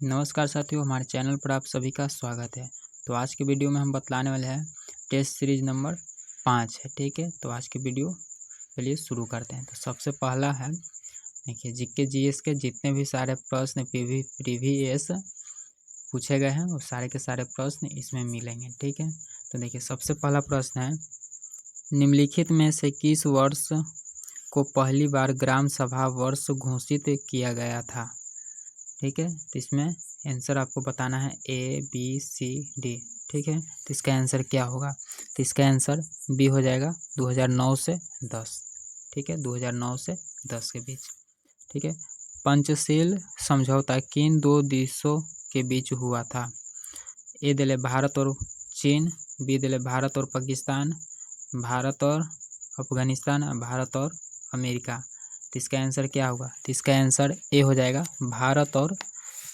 नमस्कार साथियों, हमारे चैनल पर आप सभी का स्वागत है। तो आज के वीडियो में हम बतलाने वाले हैं टेस्ट सीरीज नंबर 5 है। ठीक है, तो आज के वीडियो चलिए शुरू करते हैं। तो सबसे पहला है, देखिए जीके जीएस के जितने भी सारे प्रश्न प्रीवियस पूछे गए हैं वो सारे के सारे प्रश्न इसमें मिलेंगे। ठीक है, तो देखिए सबसे पहला प्रश्न है, निम्नलिखित में से किस वर्ष को पहली बार ग्राम सभा वर्ष घोषित किया गया था। ठीक है, तो इसमें आंसर आपको बताना है ABCD। ठीक है, तो इसका आंसर क्या होगा, तो इसका आंसर बी हो जाएगा 2009 से 10। ठीक है, 2009 से 10 के बीच। ठीक है, पंचशील समझौता किन दो देशों के बीच हुआ था। ए दिले भारत और चीन, बी दिले भारत और पाकिस्तान, भारत और अफगानिस्तान, भारत और अमेरिका। तो इसका आंसर क्या होगा, तो इसका आंसर ए हो जाएगा, भारत और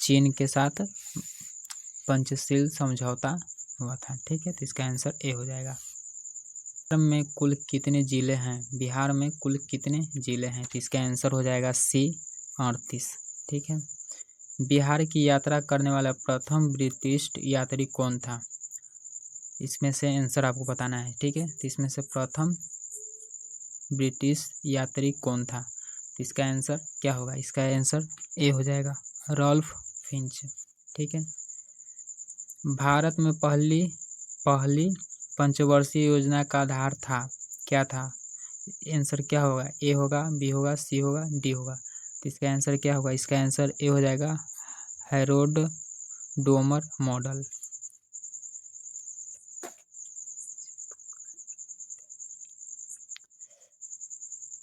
चीन के साथ पंचशील समझौता हुआ था। ठीक है, तो इसका आंसर ए हो जाएगा। बिहार में कुल कितने जिले हैं, बिहार में कुल कितने जिले हैं, तो इसका आंसर हो जाएगा सी 38। ठीक है, बिहार की यात्रा करने वाला प्रथम ब्रिटिश यात्री कौन था, इसमें से आंसर आपको बताना है। ठीक है, तो इसमें से प्रथम ब्रिटिश यात्री कौन था, तो इसका आंसर क्या होगा, इसका आंसर ए हो जाएगा, रॉल्फ फिंच। ठीक है, भारत में पहली पंचवर्षीय योजना का आधार था, क्या था, आंसर क्या होगा, ए होगा, बी होगा, सी होगा, डी होगा। तो इसका आंसर क्या होगा, इसका आंसर ए हो जाएगा, हैरोल्ड डोमर मॉडल।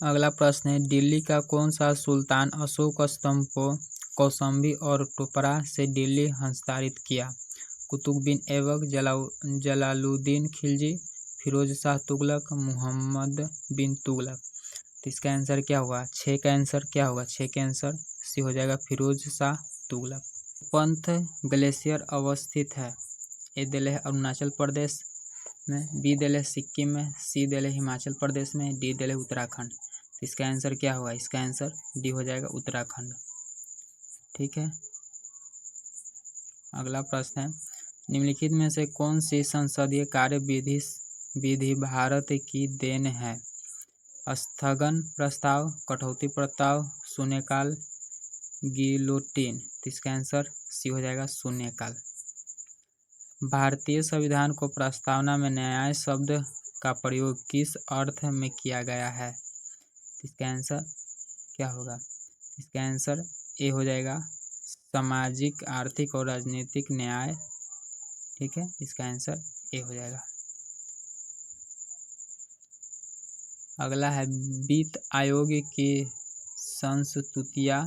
अगला प्रश्न है, दिल्ली का कौन सा सुल्तान अशोक स्तंभ को कौशाम्बी और टोपरा से दिल्ली हस्तांतरित किया। कुतुब बिन ऐबक, जलालुद्दीन खिलजी, फिरोज शाह तुगलक, मोहम्मद बिन तुगलक। तो इसका आंसर क्या होगा, 6 का आंसर क्या होगा, 6 का आंसर सी हो जाएगा, फिरोज शाह तुगलक। पंथ ग्लेशियर अवस्थित है, ए दिल्ली है अरुणाचल प्रदेश में, बी दिल्ली सिक्किम में, सी दिल्ली हिमाचल प्रदेश में, डी दिल्ली उत्तराखंड। तो इसका आंसर क्या होगा, इसका आंसर डी हो जाएगा, उत्तराखंड। ठीक है, अगला प्रश्न है, निम्नलिखित में से कौन सी संसदीय कार्य विधि भारत की देन है। स्थगन प्रस्ताव, कटौती प्रस्ताव, शून्यकाल, गिलोटिन। तो इसका आंसर सी हो जाएगा, शून्यकाल। भारतीय संविधान को प्रस्तावना में न्याय शब्द का प्रयोग किस अर्थ में किया गया है। इसका आंसर क्या होगा, इसका आंसर ए हो जाएगा, सामाजिक, आर्थिक और राजनीतिक न्याय। ठीक है, इसका आंसर ए हो जाएगा। अगला है, वित्त आयोग की संस्तुतियाँ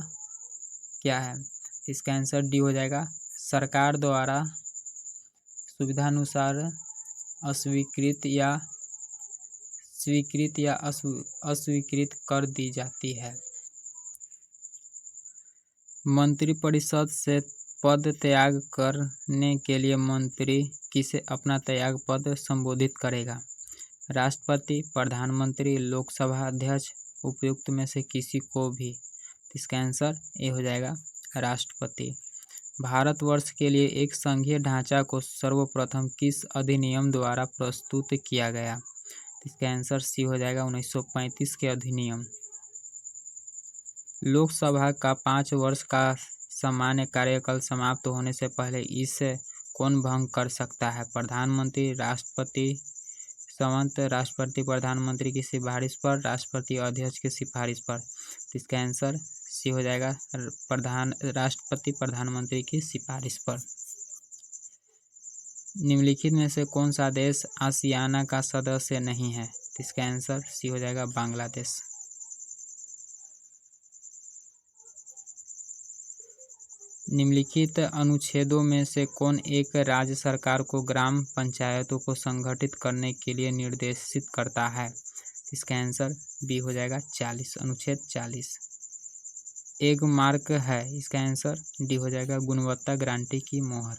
क्या है। इसका आंसर डी हो जाएगा, सरकार द्वारा सुविधानुसार अस्वीकृत या स्वीकृत या अस्वीकृत कर दी जाती है। मंत्रिपरिषद से पद त्याग करने के लिए मंत्री किसे अपना त्याग पद संबोधित करेगा। राष्ट्रपति, प्रधानमंत्री, लोकसभा अध्यक्ष, उपयुक्त में से किसी को भी। इसका आंसर ए हो जाएगा, राष्ट्रपति। भारतवर्ष के लिए एक संघीय ढांचा को सर्वप्रथम किस अधिनियम द्वारा प्रस्तुत किया गया। इसका आंसर सी हो जाएगा, 1935 के अधिनियम। लोकसभा का 5 वर्ष का सामान्य कार्यकाल समाप्त होने से पहले इसे कौन भंग कर सकता है। प्रधानमंत्री, राष्ट्रपति, संवत, राष्ट्रपति प्रधानमंत्री की सिफारिश पर, राष्ट्रपति अध्यक्ष की सिफारिश पर। इसका आंसर सी हो जाएगा, राष्ट्रपति प्रधानमंत्री की सिफारिश पर। निम्नलिखित में से कौन सा देश आसियाना का सदस्य नहीं है। इसका आंसर सी हो जाएगा, बांग्लादेश। निम्नलिखित अनुच्छेदों में से कौन एक राज्य सरकार को ग्राम पंचायतों को संगठित करने के लिए निर्देशित करता है। इसका आंसर बी हो जाएगा, 40, अनुच्छेद 40। एक मार्क है, इसका आंसर डी हो जाएगा, गुणवत्ता गारंटी की मोहर।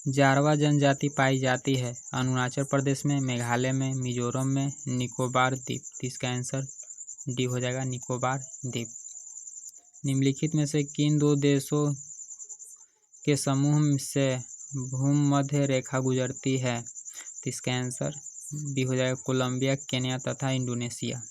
जारवा जनजाति पाई जाती है अरुणाचल प्रदेश में, मेघालय में, मिजोरम में, निकोबार द्वीप। इसका आंसर डी हो जाएगा, निकोबार द्वीप। निम्नलिखित में से किन दो देशों के समूह से भूमध्य रेखा गुजरती है? तो इसका आंसर बी हो जाएगा कोलंबिया, केन्या तथा इंडोनेशिया।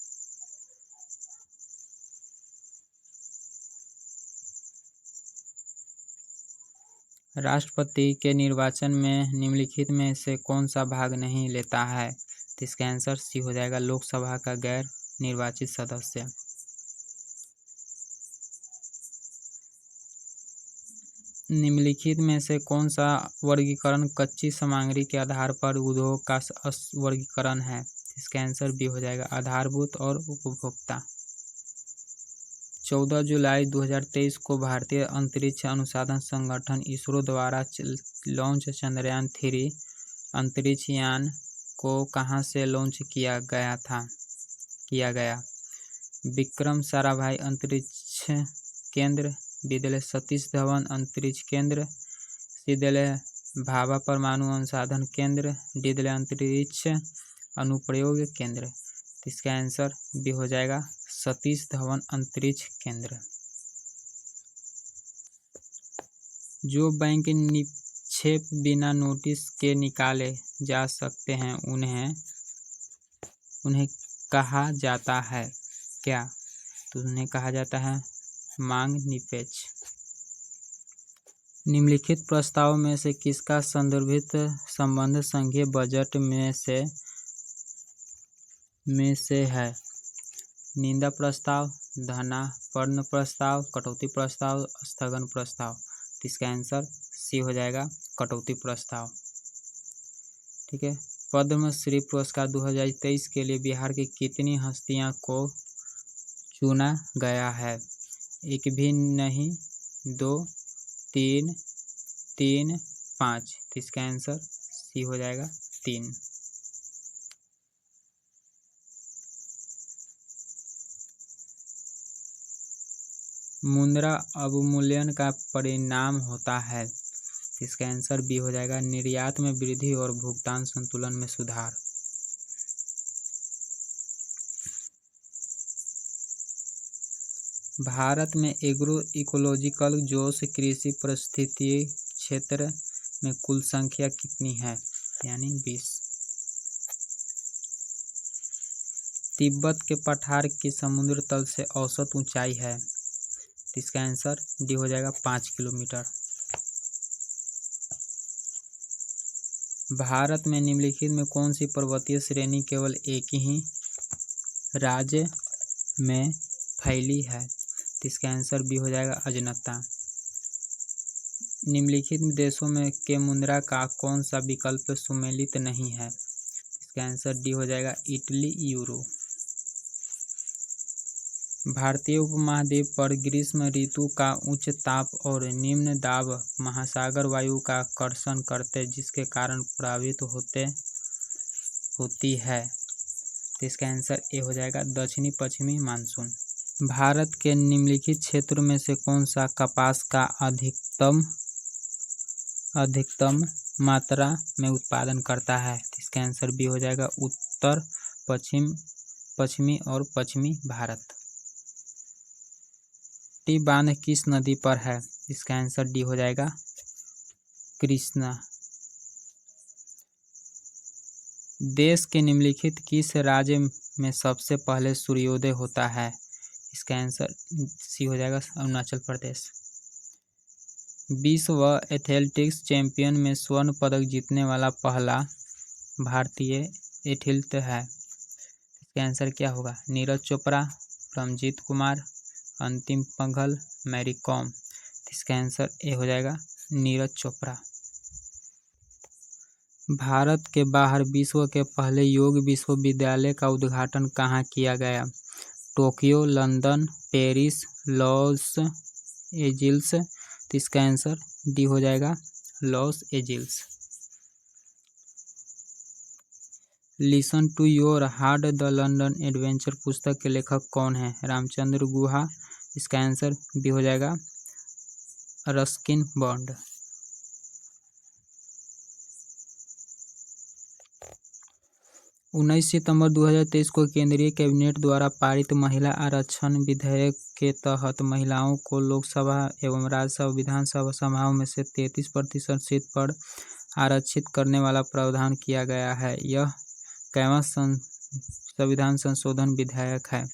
राष्ट्रपति के निर्वाचन में निम्नलिखित में से कौन सा भाग नहीं लेता है? तो इसका आंसर सी हो जाएगा लोकसभा का गैर निर्वाचित सदस्य। निम्नलिखित में से कौन सा वर्गीकरण कच्ची सामग्री के आधार पर उद्योग का वर्गीकरण है? इसका आंसर बी हो जाएगा आधारभूत और उपभोक्ता। 14 जुलाई 2023 को भारतीय अंतरिक्ष अनुसंधान संगठन इसरो द्वारा लॉन्च चंद्रयान 3 अंतरिक्ष यान को कहां से लॉन्च किया गया? विक्रम साराभाई अंतरिक्ष केंद्र, विद्यालय सतीश धवन अंतरिक्ष केंद्र, विद्यालय भाभा परमाणु अनुसंधान केंद्र, विद्यालय अंतरिक्ष अनुप्रयोग केंद्र। इसका आंसर भी हो जाएगा सतीश धवन अंतरिक्ष केंद्र। जो बैंक निक्षेप बिना नोटिस के निकाले जा सकते हैं उन्हें कहा जाता है क्या? तो उन्हें कहा जाता है मांग निरपेक्ष। निम्नलिखित प्रस्ताव में से किसका संदर्भित संबंध संघीय बजट में से है? निंदा प्रस्ताव, धनापर्ण प्रस्ताव, कटौती प्रस्ताव, स्थगन प्रस्ताव। इसका आंसर सी हो जाएगा कटौती प्रस्ताव। ठीक है। पद्मश्री पुरस्कार 2023 के लिए बिहार की कितनी हस्तियां को चुना गया है? एक भी नहीं, 2, 3, 5। इसका आंसर सी हो जाएगा 3। मुद्रा अवमूल्यन का परिणाम होता है? इसका आंसर बी हो जाएगा निर्यात में वृद्धि और भुगतान संतुलन में सुधार। भारत में एग्रो इकोलॉजिकल जोन कृषि पारिस्थितिकी क्षेत्र में कुल संख्या कितनी है? यानी 20। तिब्बत के पठार की समुद्र तल से औसत ऊंचाई है? इसका आंसर डी हो जाएगा 5 किलोमीटर। भारत में निम्नलिखित में कौन सी पर्वतीय श्रेणी केवल एक ही राज्य में फैली है? इसका आंसर बी हो जाएगा अजंता। निम्नलिखित देशों में के मुद्रा का कौन सा विकल्प सुमेलित नहीं है? इसका आंसर डी हो जाएगा इटली, यूरो। भारतीय उपमहाद्वीप पर ग्रीष्म ऋतु का उच्च ताप और निम्न दाब महासागर वायु का आकर्षण करते जिसके कारण प्रभावित होती है। तो इसका आंसर ए हो जाएगा दक्षिणी पश्चिमी मानसून। भारत के निम्नलिखित क्षेत्रों में से कौन सा कपास का अधिकतम मात्रा में उत्पादन करता है? इसका आंसर बी हो जाएगा उत्तर पश्चिमी और पश्चिमी भारत। टी बांध किस नदी पर है? इसका आंसर डी हो जाएगा कृष्णा। देश के निम्नलिखित किस राज्य में सबसे पहले सूर्योदय होता है? इसका आंसर सी हो जाएगा अरुणाचल प्रदेश। विश्व एथलेटिक्स चैंपियन में स्वर्ण पदक जीतने वाला पहला भारतीय एथलीट है? इसका आंसर क्या होगा? नीरज चोपड़ा, परमजीत कुमार, अंतिम पंघल, मैरी कॉम। इसका आंसर ए हो जाएगा नीरज चोपड़ा। भारत के बाहर विश्व के पहले योग विश्वविद्यालय का उद्घाटन कहाँ किया गया? Tokyo, London, Paris, Los Angeles. तो इसका आंसर डी हो जाएगा Los Angeles. Listen to your heart the London adventure पुस्तक के लेखक कौन है? रामचंद्र गुहा। इसका आंसर बी हो जाएगा रस्किन बॉन्ड। 19 सितंबर 2023 को केंद्रीय कैबिनेट द्वारा पारित महिला आरक्षण विधेयक के तहत महिलाओं को लोकसभा एवं राज्यसभा विधानसभा सभाओं में से 33% सीट पर आरक्षित करने वाला प्रावधान किया गया है। यह 21वां संविधान संशोधन विधेयक है।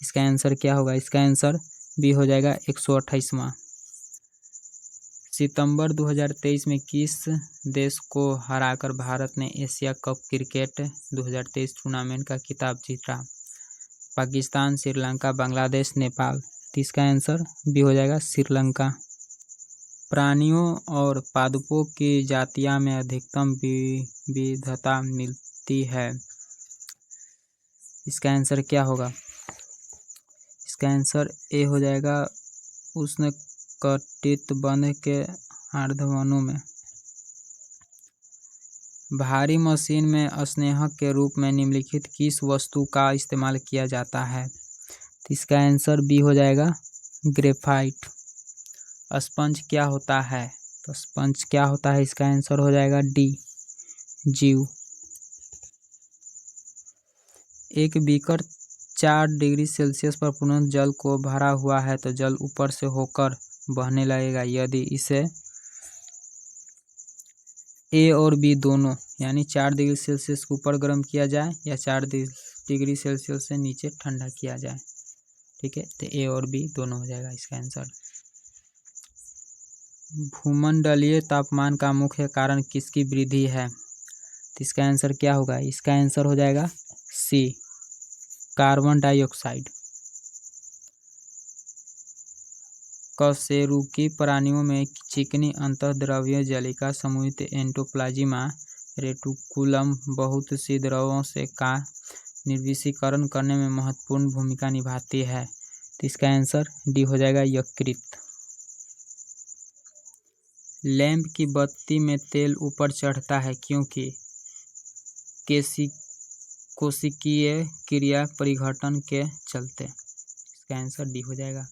इसका आंसर क्या होगा? इसका आंसर बी हो जाएगा 128वां। सितंबर 2023 में किस देश को हराकर भारत ने एशिया कप क्रिकेट 2023 टूर्नामेंट का खिताब जीता? पाकिस्तान, श्रीलंका, बांग्लादेश, नेपाल। तो इसका आंसर बी हो जाएगा श्रीलंका। प्राणियों और पादपों की जातियां में अधिकतम विविधता मिलती है। इसका आंसर क्या होगा? इसका आंसर ए हो जाएगा उष्णकटिबंध के आर्द्रवनों में। भारी मशीन में स्नेहक के रूप में निम्नलिखित किस वस्तु का इस्तेमाल किया जाता है? तो इसका आंसर बी हो जाएगा ग्रेफाइट। स्पंज क्या होता है? तो स्पंज क्या होता है? इसका आंसर हो जाएगा डी, जीव। एक बीकर 4 डिग्री सेल्सियस पर पूर्ण जल को भरा हुआ है तो जल ऊपर से होकर बहने लगेगा यदि इसे ए और बी दोनों यानी 4 डिग्री सेल्सियस के ऊपर गर्म किया जाए या 4 डिग्री सेल्सियस से नीचे ठंडा किया जाए। ठीक है, तो ए और बी दोनों हो जाएगा इसका आंसर। भूमंडलीय तापमान का मुख्य कारण किसकी वृद्धि है? तो इसका आंसर क्या होगा? इसका आंसर हो जाएगा सी, कार्बन डाइऑक्साइड। कशेरुकी प्राणियों में चिकनी अंतःद्रव्य जलिका समूहित एंडोप्लाज्मा रेटिकुलम बहुत सी द्रवों से का निर्विषीकरण करने में महत्वपूर्ण भूमिका निभाती है। तो इसका आंसर डी हो जाएगा यकृत। लैंप की बत्ती में तेल ऊपर चढ़ता है क्योंकि कोशिकीय क्रिया परिघटन के चलते। इसका आंसर डी हो जाएगा।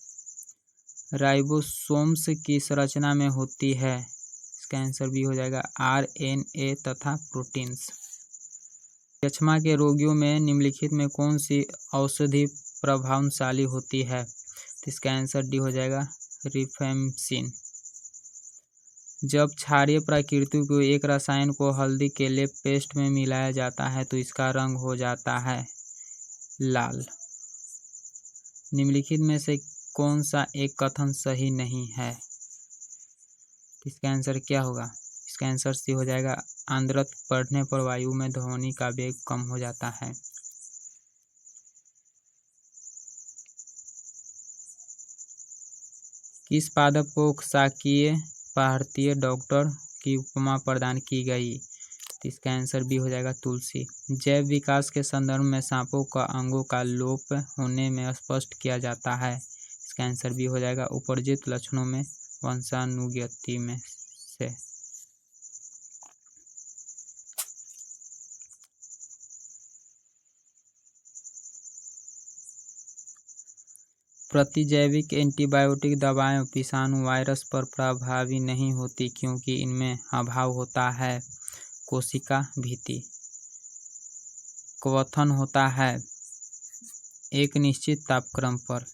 राइबोसोम्स की संरचना में होती है। इसका आंसर बी हो जाएगा आरएनए तथा प्रोटीन्स। यक्ष्मा के रोगियों में निम्नलिखित में कौन सी औषधि प्रभावशाली होती है? तो इसका आंसर डी हो जाएगा रिफैम्पिसिन। जब क्षारीय प्रकृति को एक रसायन को हल्दी के लिए पेस्ट में मिलाया जाता है तो इसका रंग हो जाता है लाल। निम्नलिखित में से कौन सा एक कथन सही नहीं है? इसका आंसर क्या होगा? इसका आंसर सी हो जाएगा आर्द्रता बढ़ने पर वायु में ध्वनि का वेग कम हो जाता है। किस पादप को शाकीय भारतीय डॉक्टर की उपमा प्रदान की गई? तो इसका आंसर भी हो जाएगा तुलसी। जैव विकास के संदर्भ में सांपों का अंगों का लोप होने में स्पष्ट किया जाता है। इसका आंसर भी हो जाएगा उपर्जित लक्षणों में वंशानुगति में से। प्रतिजैविक एंटीबायोटिक दवाएं विषाणु वायरस पर प्रभावी नहीं होती क्योंकि इनमें अभाव होता है कोशिका भित्ति। क्वथन होता है एक निश्चित तापक्रम पर।